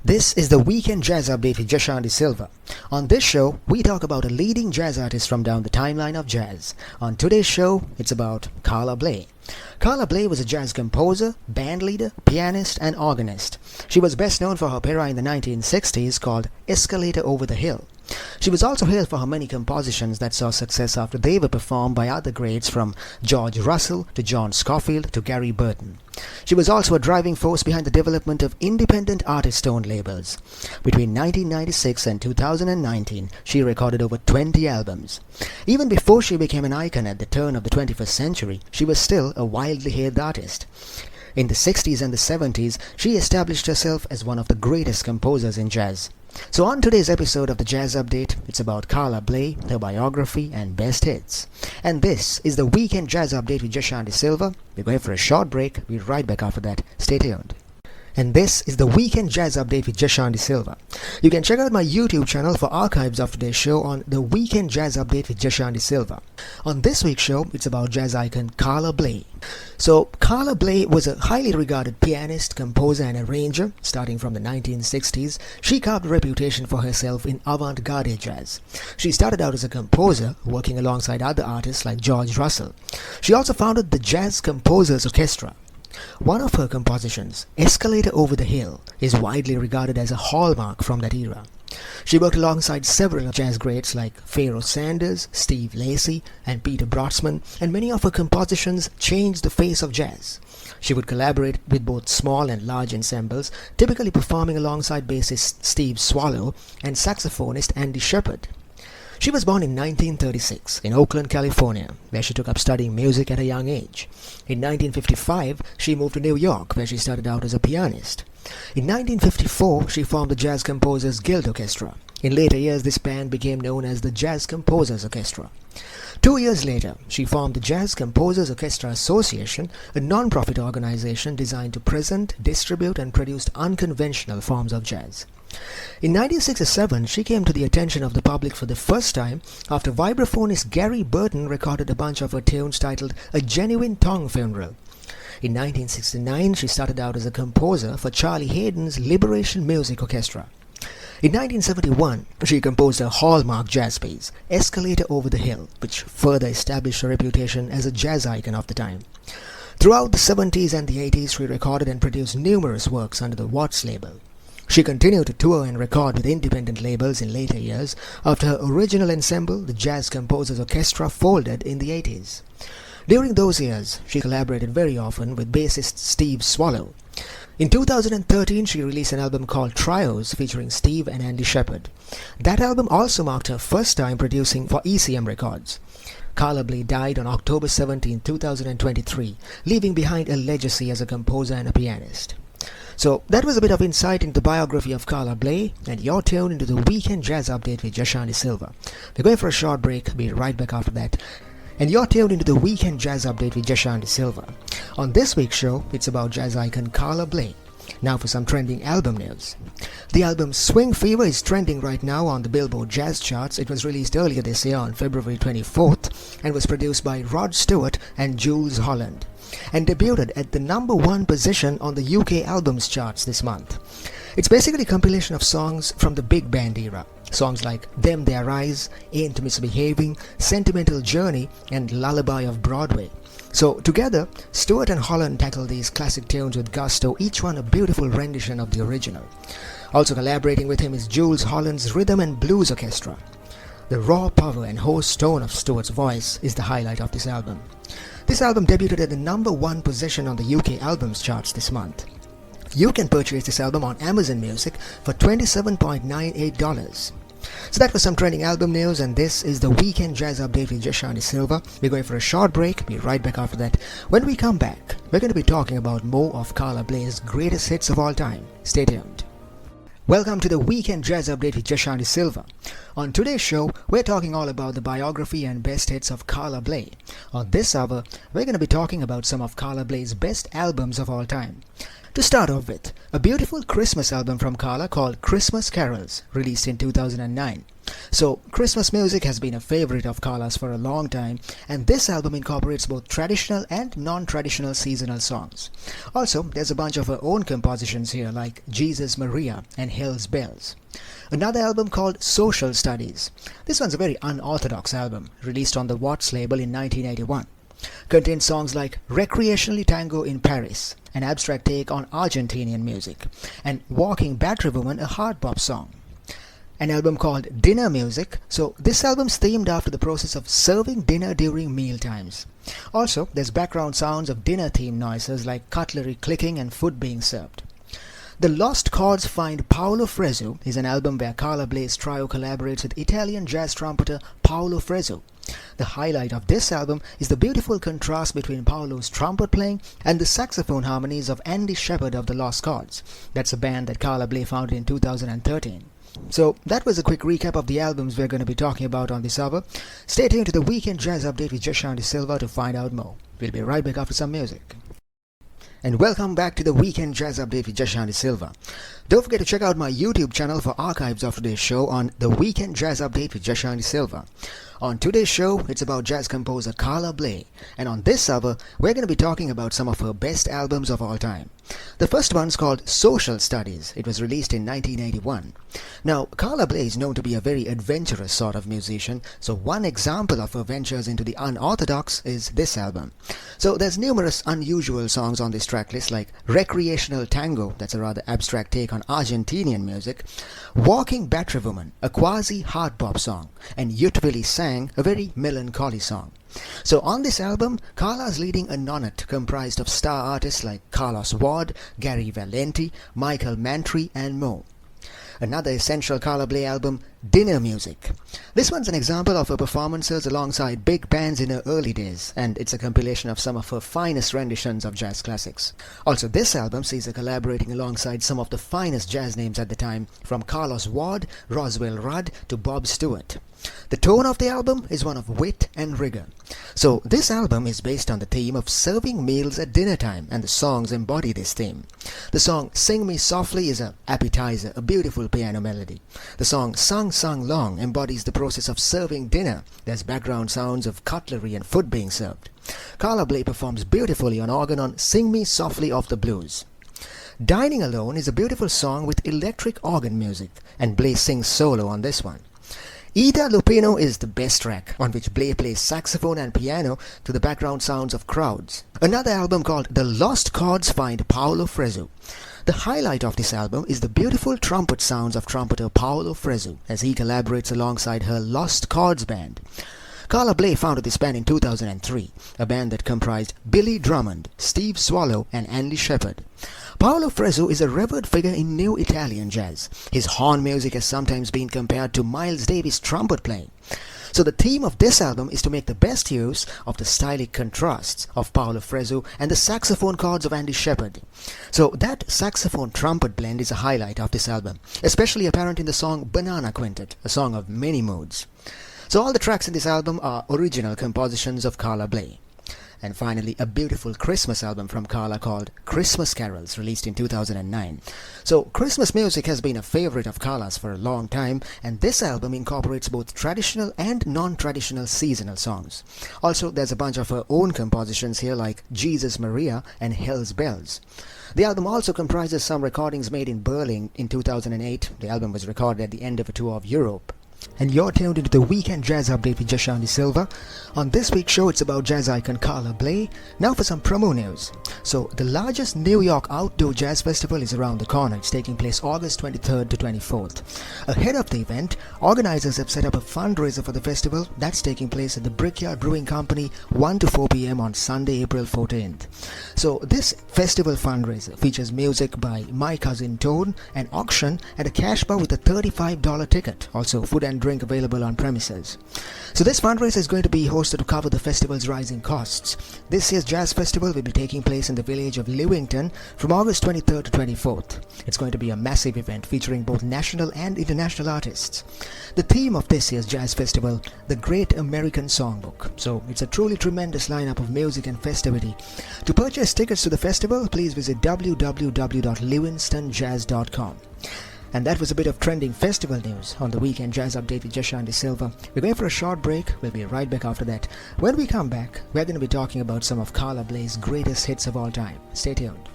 This is the Weekend Jazz Update with Jashanti Silva. On this show, we talk about a leading jazz artist from down the timeline of jazz. On today's show, it's about Carla Bley. Carla Bley was a jazz composer, bandleader, pianist, and organist. She was best known for her opera in the 1960s called Escalator Over the Hill. She was also hailed for her many compositions that saw success after they were performed by other greats from George Russell to John Scofield to Gary Burton. She was also a driving force behind the development of independent artist-owned labels. Between 1996 and 2019, she recorded over 20 albums. Even before she became an icon at the turn of the 21st century, she was still a wildly hailed artist. In the 60s and the 70s, she established herself as one of the greatest composers in jazz. So on today's episode of the Jazz Update, it's about Carla Bley, her biography and best hits. And this is the Weekend Jazz Update with Jashanti Silva. We're going for a short break. We'll be right back after that. Stay tuned. And this is the Weekend Jazz Update with Jashanti Silva. You can check out my YouTube channel for archives of today's show on the Weekend Jazz Update with Jashanti Silva. On this week's show, it's about jazz icon Carla Bley. So, Carla Bley was a highly regarded pianist, composer and arranger. Starting from the 1960s, she carved a reputation for herself in avant-garde jazz. She started out as a composer, working alongside other artists like George Russell. She also founded the Jazz Composers Orchestra. One of her compositions, Escalator Over the Hill, is widely regarded as a hallmark from that era. She worked alongside several jazz greats like Pharoah Sanders, Steve Lacy, and Peter Brosnan, and many of her compositions changed the face of jazz. She would collaborate with both small and large ensembles, typically performing alongside bassist Steve Swallow and saxophonist Andy Shepard. She was born in 1936 in Oakland, California, where she took up studying music at a young age. In 1955, she moved to New York, where she started out as a pianist. In 1954, she formed the Jazz Composers Guild Orchestra. In later years, this band became known as the Jazz Composers Orchestra. 2 years later, she formed the Jazz Composers Orchestra Association, a non-profit organization designed to present, distribute, and produce unconventional forms of jazz. In 1967, she came to the attention of the public for the first time after vibraphonist Gary Burton recorded a bunch of her tunes titled A Genuine Tongue Funeral. In 1969, she started out as a composer for Charlie Haydn's Liberation Music Orchestra. In 1971, she composed a hallmark jazz piece, Escalator Over the Hill, which further established her reputation as a jazz icon of the time. Throughout the 70s and the 80s, she recorded and produced numerous works under the Watts label. She continued to tour and record with independent labels in later years after her original ensemble, the Jazz Composers Orchestra, folded in the 80s. During those years, she collaborated very often with bassist Steve Swallow. In 2013, she released an album called Trios featuring Steve and Andy Shepard. That album also marked her first time producing for ECM Records. Carla Bley died on October 17, 2023, leaving behind a legacy as a composer and a pianist. So that was a bit of insight into the biography of Carla Bley, and you're tuned into the Weekend Jazz Update with Jashanti Silva. We're going for a short break. We'll be right back after that. And you're tuned into the Weekend Jazz Update with Jashanti Silva. On this week's show, it's about jazz icon Carla Bley. Now for some trending album news. The album Swing Fever is trending right now on the Billboard Jazz charts. It was released earlier this year on February 24th and was produced by Rod Stewart and Jules Holland, and debuted at the #1 position on the UK albums charts this month. It's basically a compilation of songs from the big band era. Songs like Them Their Eyes, Ain't Misbehaving, Sentimental Journey, and Lullaby of Broadway. So together, Stewart and Holland tackle these classic tunes with gusto, each one a beautiful rendition of the original. Also collaborating with him is Jules Holland's Rhythm and Blues Orchestra. The raw power and hoarse tone of Stewart's voice is the highlight of this album. This album debuted at the #1 position on the UK albums charts this month. You can purchase this album on Amazon Music for $27.98. So that was some trending album news, and this is the Weekend Jazz Update with Jashanti Silva. We're going for a short break. We'll be right back after that. When we come back, we're going to be talking about more of Carla Bley's greatest hits of all time. Stay tuned. Welcome to the Weekend Jazz Update with Jashanti Silva. On today's show, we're talking all about the biography and best hits of Carla Bley. On this hour, we're going to be talking about some of Carla Bley's best albums of all time. To start off with, a beautiful Christmas album from Carla called Christmas Carols, released in 2009. So, Christmas music has been a favorite of Carla's for a long time, and this album incorporates both traditional and non-traditional seasonal songs. Also, there's a bunch of her own compositions here like Jesus Maria and Hell's Bells. Another album called Social Studies. This one's a very unorthodox album, released on the Watts label in 1981. Contains songs like Recreationally Tango in Paris, an abstract take on Argentinian music, and Walking Battery Woman, a hard bop song. An album called Dinner Music, so this album's themed after the process of serving dinner during meal times. Also, there's background sounds of dinner-themed noises like cutlery clicking and food being served. The Lost Chords Find Paolo Fresu is an album where Carla Bley's trio collaborates with Italian jazz trumpeter Paolo Fresu. The highlight of this album is the beautiful contrast between Paolo's trumpet playing and the saxophone harmonies of Andy Shepherd of the Lost Chords. That's a band that Carla Bley founded in 2013. So that was a quick recap of the albums we're going to be talking about on this hour. Stay tuned to the Weekend Jazz Update with Jashanti Silva to find out more. We'll be right back after some music. And welcome back to the Weekend Jazz Update with Jashanti Silva. Don't forget to check out my YouTube channel for archives of today's show on the Weekend Jazz Update with Jashanti Silva. On today's show, it's about jazz composer Carla Bley, and on this hour, we're going to be talking about some of her best albums of all time. The first one's called Social Studies. It was released in 1981. Now, Carla Bley is known to be a very adventurous sort of musician, so one example of her ventures into the unorthodox is this album. So there's numerous unusual songs on this tracklist like Recreational Tango, that's a rather abstract take on Argentinian music, Walking Battery Woman, a quasi-hard bop song, and Yutvili Sang, a very melancholy song. So on this album, Carla's leading a nonet comprised of star artists like Carlos Ward, Gary Valenti, Michael Mantry, and more. Another essential Carla Bley album, Dinner Music. This one's an example of her performances alongside big bands in her early days, and it's a compilation of some of her finest renditions of jazz classics. Also, this album sees her collaborating alongside some of the finest jazz names at the time, from Carlos Ward, Roswell Rudd to Bob Stewart. The tone of the album is one of wit and rigor. So this album is based on the theme of serving meals at dinner time, and the songs embody this theme. The song Sing Me Softly is an appetizer, a beautiful piano melody. The song Sung Long embodies the process of serving dinner. There's background sounds of cutlery and food being served. Carla Bley performs beautifully on organ on Sing Me Softly of the Blues. Dining Alone is a beautiful song with electric organ music, and Bley sings solo on this one. Ida Lupino is the best track, on which Bley plays saxophone and piano to the background sounds of crowds. Another album called The Lost Chords Find Paolo Fresu. The highlight of this album is the beautiful trumpet sounds of trumpeter Paolo Fresu as he collaborates alongside her Lost Chords band. Carla Bley founded this band in 2003, a band that comprised Billy Drummond, Steve Swallow, and Andy Shepherd. Paolo Fresu is a revered figure in new Italian jazz. His horn music has sometimes been compared to Miles Davis' trumpet playing. So the theme of this album is to make the best use of the stylic contrasts of Paolo Fresu and the saxophone chords of Andy Shepherd. So that saxophone trumpet blend is a highlight of this album, especially apparent in the song Banana Quintet, a song of many moods. So all the tracks in this album are original compositions of Carla Bley. And finally, a beautiful Christmas album from Carla called Christmas Carols, released in 2009. So Christmas music has been a favorite of Carla's for a long time, and this album incorporates both traditional and non-traditional seasonal songs. Also, there's a bunch of her own compositions here like Jesus Maria and Hell's Bells. The album also comprises some recordings made in Berlin in 2008. The album was recorded at the end of a tour of Europe. And you're tuned into the Weekend Jazz Update with Jashanti Silva. On this week's show, it's about jazz icon Carla Bley. Now for some promo news. So, the largest New York outdoor jazz festival is around the corner. It's taking place August 23rd to 24th. Ahead of the event, organizers have set up a fundraiser for the festival that's taking place at the Brickyard Brewing Company 1 to 4 p.m. on Sunday, April 14th. So, this festival fundraiser features music by My Cousin Tone, an auction, and a cash bar with a $35 ticket. Also, food and and drink available on premises. So this fundraiser is going to be hosted to cover the festival's rising costs. This year's Jazz Festival will be taking place in the village of Lewington from August 23rd to 24th. It's going to be a massive event featuring both national and international artists. The theme of this year's Jazz Festival, The Great American Songbook. So it's a truly tremendous lineup of music and festivity. To purchase tickets to the festival, please visit www.lewinstonjazz.com. And that was a bit of trending festival news on the Weekend Jazz Update with Jashanti Silva. We're going for a short break. We'll be right back after that. When we come back, we're going to be talking about some of Carla Bley's greatest hits of all time. Stay tuned.